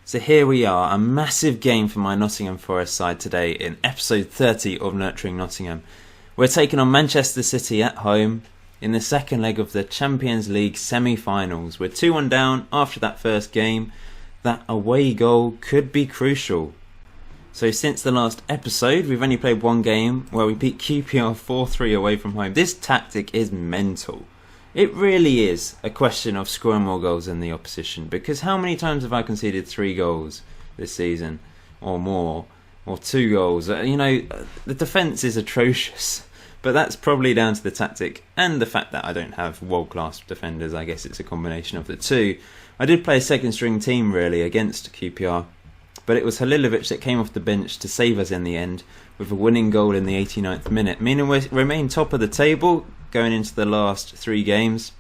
So here we are, a massive game for my Nottingham Forest side today in episode 30 of Nurturing Nottingham. We're taking on Manchester City at home in the second leg of the Champions League semi-finals. We're 2-1 down after that first game. That away goal could be crucial. So since the last episode, we've only played one game where we beat QPR 4-3 away from home. This tactic is mental. It really is a question of scoring more goals than the opposition, because how many times have I conceded 3 goals this season or more, or 2 goals? The defence is atrocious, but that's probably down to the tactic and the fact that I don't have world-class defenders. I guess it's a combination of the two. I did play a second-string team really against QPR, but it was Halilovic that came off the bench to save us in the end with a winning goal in the 89th minute, meaning we remain top of the table going into the last 3 games.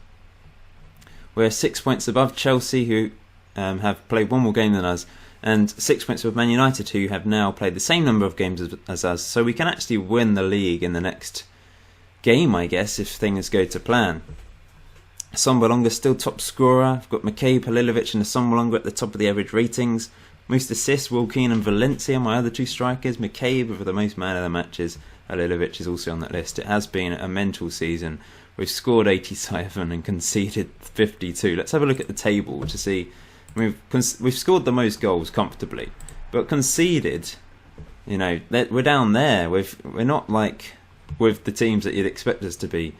We're 6 points above Chelsea, who have played one more game than us, and 6 points above Man United, who have now played the same number of games as us. So we can actually win the league in the next game, I guess, if things go to plan. Sombalonga still top scorer. I've got McCabe, Halilovic and Sombalonga at the top of the average ratings. Most assists, Wilkeen and Valencia, my other 2 strikers. McCabe with the most man of the matches. Halilovic is also on that list. It has been a mental season. We've scored 87 and conceded 52. Let's have a look at the table to see. We've scored the most goals comfortably, but conceded, we're down there. We're not like with the teams that you'd expect us to be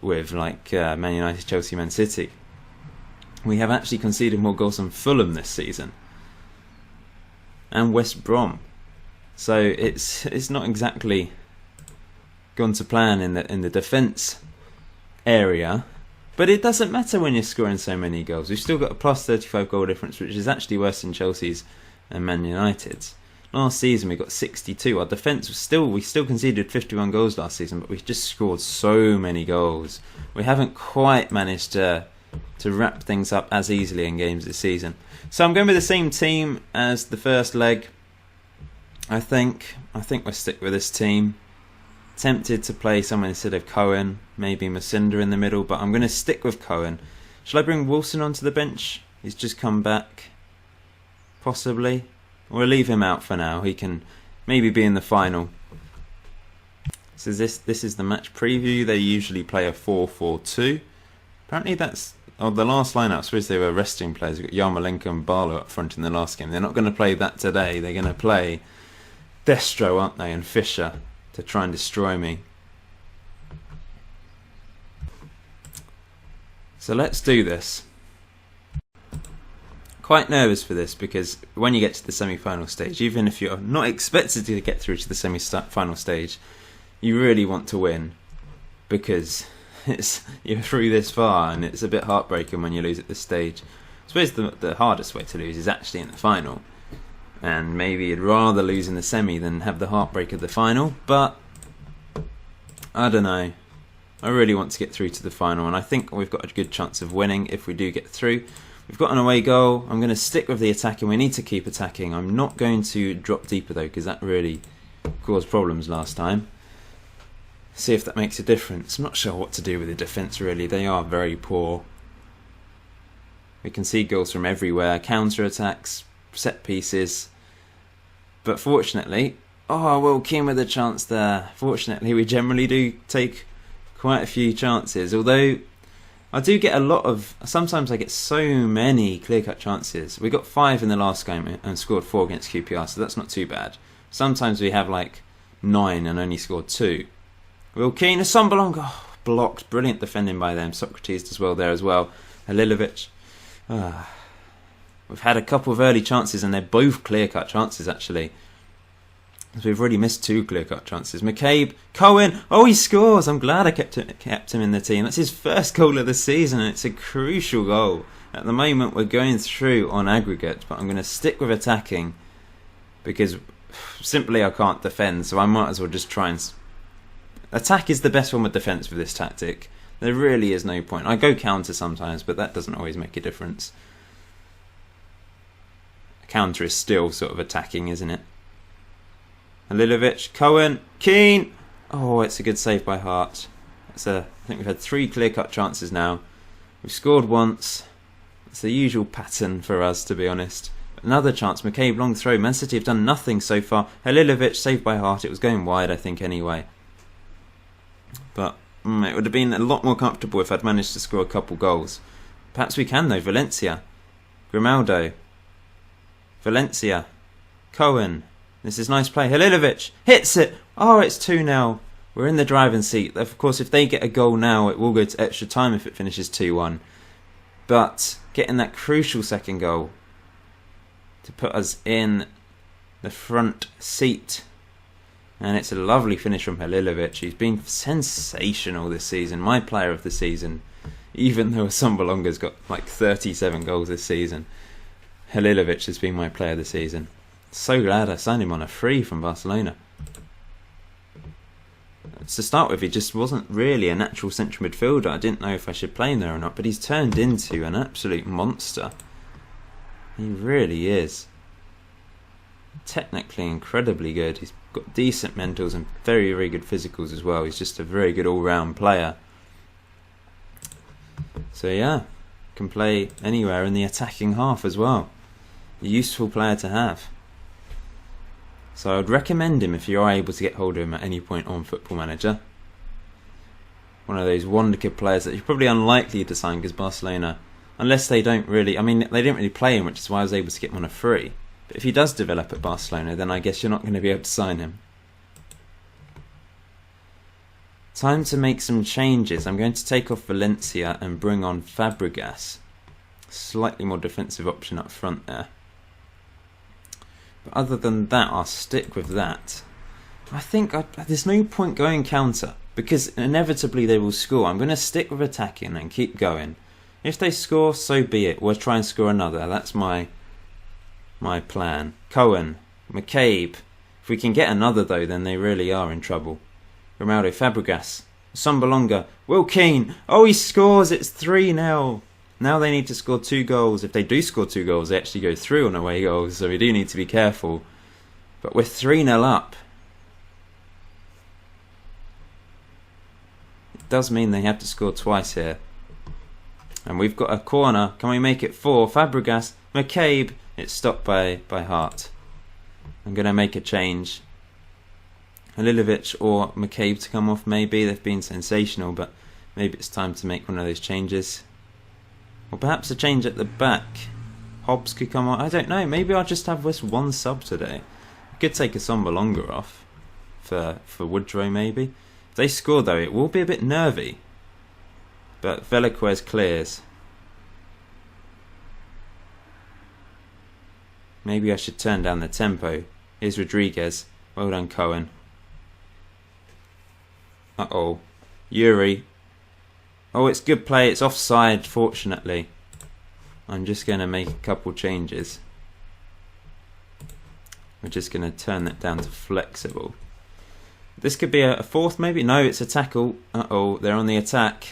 with, like Man United, Chelsea, Man City. We have actually conceded more goals than Fulham this season and West Brom. So it's not exactly gone to plan in the defence area, but it doesn't matter when you're scoring so many goals. We've still got a plus 35 goal difference, which is actually worse than Chelsea's and Man United's. Last season we got 62. Our defence we still conceded 51 goals last season, but we've just scored so many goals. We haven't quite managed to wrap things up as easily in games this season. So I'm going with the same team as the first leg. I think we'll stick with this team. Tempted to play someone instead of Cohen, maybe Macinda in the middle, but I'm going to stick with Cohen. Shall I bring Wilson onto the bench? He's just come back. Possibly. We'll leave him out for now. He can maybe be in the final. So this is the match preview. They usually play a 4-4-2. Apparently that's the last lineup. I suppose they were resting players. We've got Yarmolenko and Barlow up front in the last game. They're not going to play that today. They're going to play Destro, aren't they, and Fisher to try and destroy me. So let's do this. Quite nervous for this because when you get to the semi-final stage, even if you're not expected to get through to the semi-final stage, you really want to win because you're through this far, and it's a bit heartbreaking when you lose at this stage. I suppose the hardest way to lose is actually in the final, and maybe you'd rather lose in the semi than have the heartbreak of the final, but I don't know. I really want to get through to the final, and I think we've got a good chance of winning if we do get through. We've got an away goal. I'm going to stick with the attacking. We need to keep attacking. I'm not going to drop deeper though, because that really caused problems last time. See if that makes a difference. I'm not sure what to do with the defence really. They are very poor. We can see goals from everywhere. Counter-attacks, set pieces. But fortunately, Wilkeen with a chance there. Fortunately, we generally do take quite a few chances. Although I do get sometimes I get so many clear-cut chances. We got 5 in the last game and scored 4 against QPR, so that's not too bad. Sometimes we have like 9 and only scored 2. Wilkeen, Sombalonga, blocked. Brilliant defending by them. Socrates does well there as well. Halilovic. We've had a couple of early chances, and they're both clear-cut chances actually. We've already missed 2 clear-cut chances. McCabe, Cohen, he scores! I'm glad I kept him in the team. That's his first goal of the season, and it's a crucial goal. At the moment, we're going through on aggregate, but I'm going to stick with attacking because simply I can't defend, so I might as well just try and attack is the best form of defence with this tactic. There really is no point. I go counter sometimes, but that doesn't always make a difference. Counter is still sort of attacking, isn't it? Halilovic, Cohen, Keane. It's a good save by Hart. I think we've had 3 clear-cut chances now. We've scored once. It's the usual pattern for us, to be honest. Another chance, McCabe, long throw. Man City have done nothing so far. Halilovic saved by Hart. It was going wide, I think, anyway. But it would have been a lot more comfortable if I'd managed to score a couple goals. Perhaps we can though. Valencia. Grimaldo. Valencia. Cohen. This is nice play. Halilovic hits it. Oh, it's 2-0. We're in the driving seat. Of course, if they get a goal now, it will go to extra time if it finishes 2-1. But getting that crucial second goal to put us in the front seat. And it's a lovely finish from Halilovic. He's been sensational this season. My player of the season. Even though Assombalonga's got like 37 goals this season, Halilovic has been my player of the season. So glad I signed him on a free from Barcelona. To start with, he just wasn't really a natural central midfielder. I didn't know if I should play him there or not, but he's turned into an absolute monster. He really is. Technically incredibly good. He's got decent mentals and very, very good physicals as well. He's just a very good all-round player. So yeah, can play anywhere in the attacking half as well. A useful player to have. So I'd recommend him if you are able to get hold of him at any point on Football Manager. One of those wonder kid players that you're probably unlikely to sign because Barcelona, unless they don't really, I mean they didn't really play him, which is why I was able to get him on a free. But if he does develop at Barcelona, then I guess you're not going to be able to sign him. Time to make some changes. I'm going to take off Valencia and bring on Fabregas. Slightly more defensive option up front there. But other than that, I'll stick with that. I think there's no point going counter, because inevitably they will score. I'm going to stick with attacking and keep going. If they score, so be it. We'll try and score another. That's my plan. Cohen, McCabe. If we can get another though, then they really are in trouble. Ronaldo, Fabregas, Assombalonga, Will Keane. Oh, he scores. It's 3-0. Now they need to score 2 goals. If they do score 2 goals, they actually go through on away goals, so we do need to be careful. But we're 3-0 up. It does mean they have to score twice here. And we've got a corner. Can we make it 4? Fabregas, McCabe. It's stopped by Hart. I'm going to make a change. Halilovic or McCabe to come off maybe. They've been sensational, but maybe it's time to make one of those changes. Or perhaps a change at the back. Hobbs could come on. I don't know. Maybe I'll just have this one sub today. I could take Assombalonga off for Woodrow maybe. If they score though, it will be a bit nervy. But Velazquez clears. Maybe I should turn down the tempo. Here's Rodriguez. Well done, Cohen. Uh-oh. Yuri. Oh, it's good play. It's offside, fortunately. I'm just going to make a couple changes. We're just going to turn that down to flexible. This could be a fourth, maybe? No, it's a tackle. Uh-oh, they're on the attack.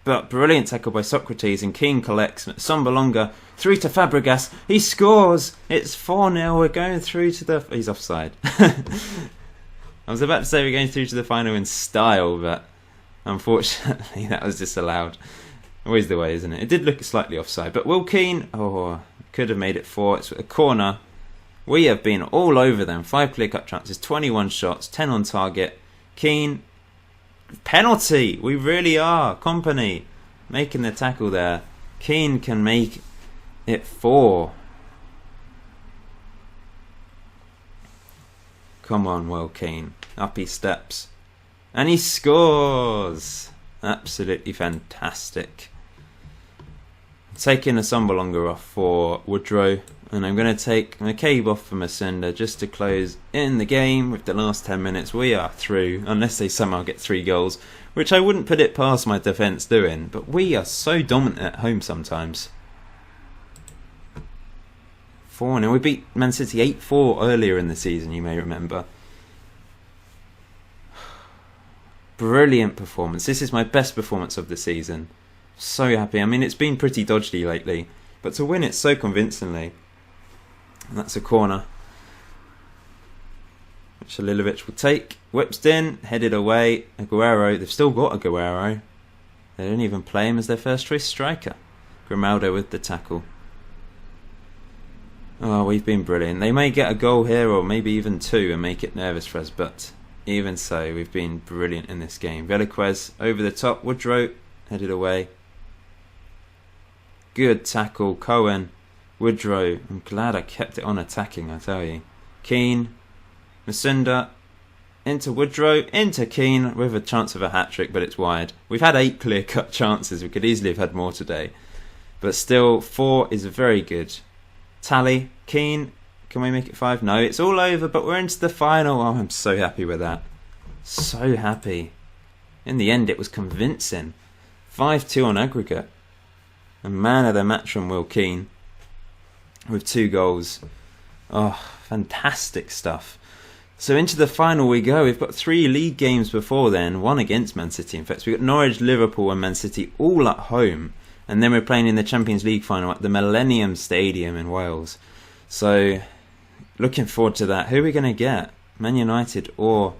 But brilliant tackle by Socrates, and Keane collects. Assombalonga through to Fabregas. He scores. It's 4-0. We're going through to the... He's offside. I was about to say we're going through to the final in style, but unfortunately that was disallowed. Always the way, isn't it? It did look slightly offside, but Will Keane, could have made it 4. It's a corner. We have been all over them. 5 clear-cut chances, 21 shots, 10 on target. Keane, penalty. We really are. Company making the tackle there. Keane can make it 4. Come on, Will Keane. Up he steps. And he scores. Absolutely fantastic. Taking Assombalonga off for Woodrow. And I'm going to take McCabe off for Masenda just to close in the game with the last 10 minutes. We are through, unless they somehow get 3 goals, which I wouldn't put it past my defence doing. But we are so dominant at home sometimes. 4-0. We beat Man City 8-4 earlier in the season, you may remember. Brilliant performance. This is my best performance of the season. So happy. I mean, it's been pretty dodgy lately, but to win it so convincingly. And that's a corner, which Halilovic will take. Whipped in, headed away. Aguero. They've still got Aguero. They didn't even play him as their first choice striker. Grimaldo with the tackle. Oh, we've been brilliant. They may get a goal here or maybe even two and make it nervous for us, but even so, we've been brilliant in this game. Veliquez over the top, Woodrow headed away. Good tackle, Cohen, Woodrow. I'm glad I kept it on attacking, I tell you. Keane, Masunda, into Woodrow, into Keane with a chance of a hat-trick, but it's wide. We've had 8 clear-cut chances. We could easily have had more today. But still, 4 is very good. Tally, Keane, can we make it 5? No, it's all over, but we're into the final. Oh, I'm so happy with that. So happy. In the end, it was convincing. 5-2 on aggregate. And man of the match from Will Keane with 2 goals. Oh, fantastic stuff. So into the final we go. We've got 3 league games before then, 1 against Man City. In fact, we've got Norwich, Liverpool and Man City all at home. And then we're playing in the Champions League final at the Millennium Stadium in Wales. So, looking forward to that. Who are we going to get? Man United or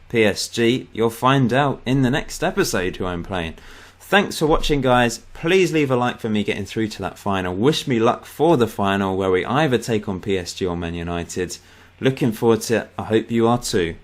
PSG? You'll find out in the next episode who I'm playing. Thanks for watching, guys. Please leave a like for me getting through to that final. Wish me luck for the final where we either take on PSG or Man United. Looking forward to it. I hope you are too.